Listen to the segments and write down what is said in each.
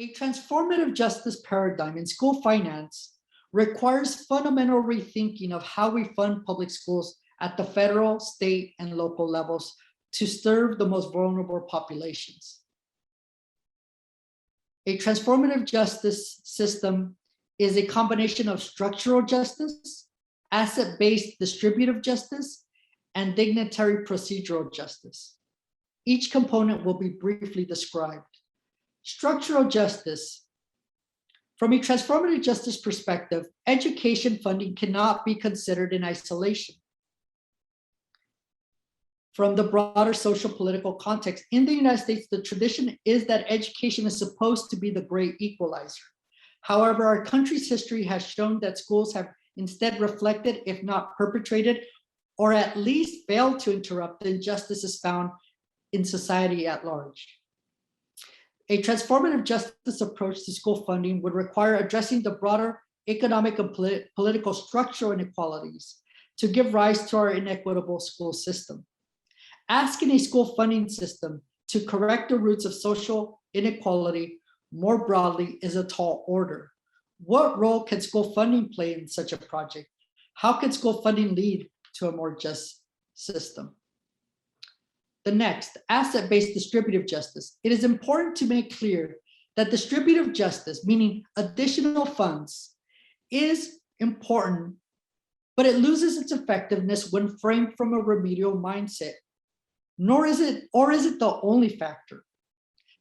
A transformative justice paradigm in school finance requires fundamental rethinking of how we fund public schools at the federal, state, and local levels to serve the most vulnerable populations. A transformative justice system is a combination of structural justice, asset-based distributive justice, and dignitary procedural justice. Each component will be briefly described. Structural justice. From a transformative justice perspective, education funding cannot be considered in isolation from the broader social political context. In the United States, the tradition is that education is supposed to be the great equalizer. However, our country's history has shown that schools have instead reflected, if not perpetrated, or at least failed to interrupt the injustices found in society at large. A transformative justice approach to school funding would require addressing the broader economic and political structural inequalities to give rise to our inequitable school system. Asking a school funding system to correct the roots of social inequality more broadly is a tall order. What role can school funding play in such a project? How can school funding lead to a more just system? The next, asset-based distributive justice. It is important to make clear that distributive justice, meaning additional funds, is important, but it loses its effectiveness when framed from a remedial mindset. Nor is it the only factor.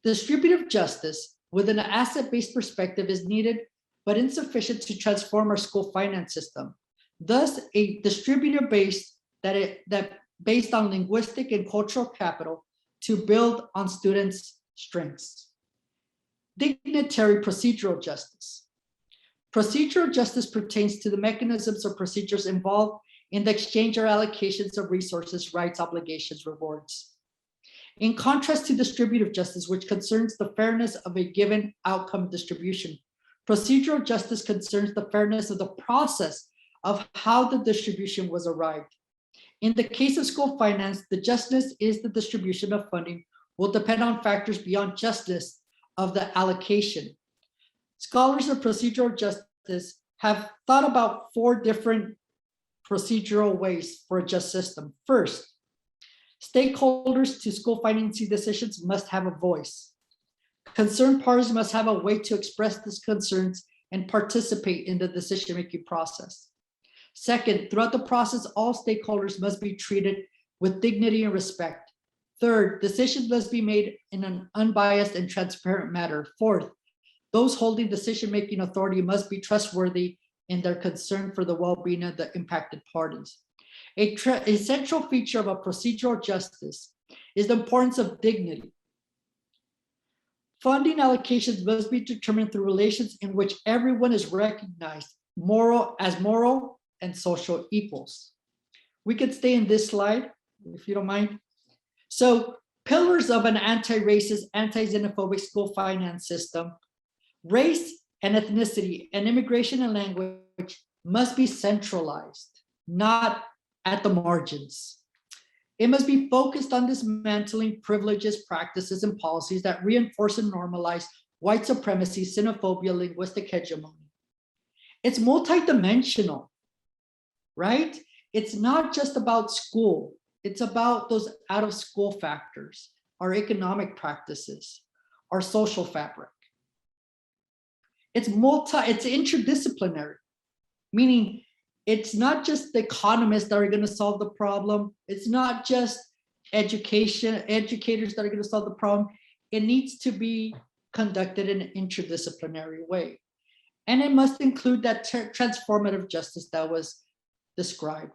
Distributive justice with an asset-based perspective is needed, but insufficient to transform our school finance system. Thus, a distributive base that based on linguistic and cultural capital to build on students' strengths. Dignitary procedural justice. Procedural justice pertains to the mechanisms or procedures involved in the exchange or allocations of resources, rights, obligations, rewards. In contrast to distributive justice, which concerns the fairness of a given outcome distribution, procedural justice concerns the fairness of the process of how the distribution was arrived. In the case of school finance, the justness is the distribution of funding will depend on factors beyond justice of the allocation. Scholars of procedural justice have thought about 4 different procedural ways for a just system. First, stakeholders to school financing decisions must have a voice. Concerned parties must have a way to express these concerns and participate in the decision-making process. Second, throughout the process, all stakeholders must be treated with dignity and respect. Third, decisions must be made in an unbiased and transparent manner. Fourth, those holding decision-making authority must be trustworthy in their concern for the well-being of the impacted parties. A central feature of a procedural justice is the importance of dignity. Funding allocations must be determined through relations in which everyone is recognized as moral and social equals. We could stay in this slide, if you don't mind. So, pillars of an anti-racist, anti-xenophobic school finance system: race and ethnicity and immigration and language must be centralized, not at the margins. It must be focused on dismantling privileges, practices, and policies that reinforce and normalize white supremacy, xenophobia, linguistic hegemony. It's multidimensional, right? It's not just about school. It's about those out-of-school factors, our economic practices, our social fabric. It's interdisciplinary, meaning it's not just the economists that are going to solve the problem. It's not just educators that are going to solve the problem. It needs to be conducted in an interdisciplinary way. And it must include that transformative justice that was described.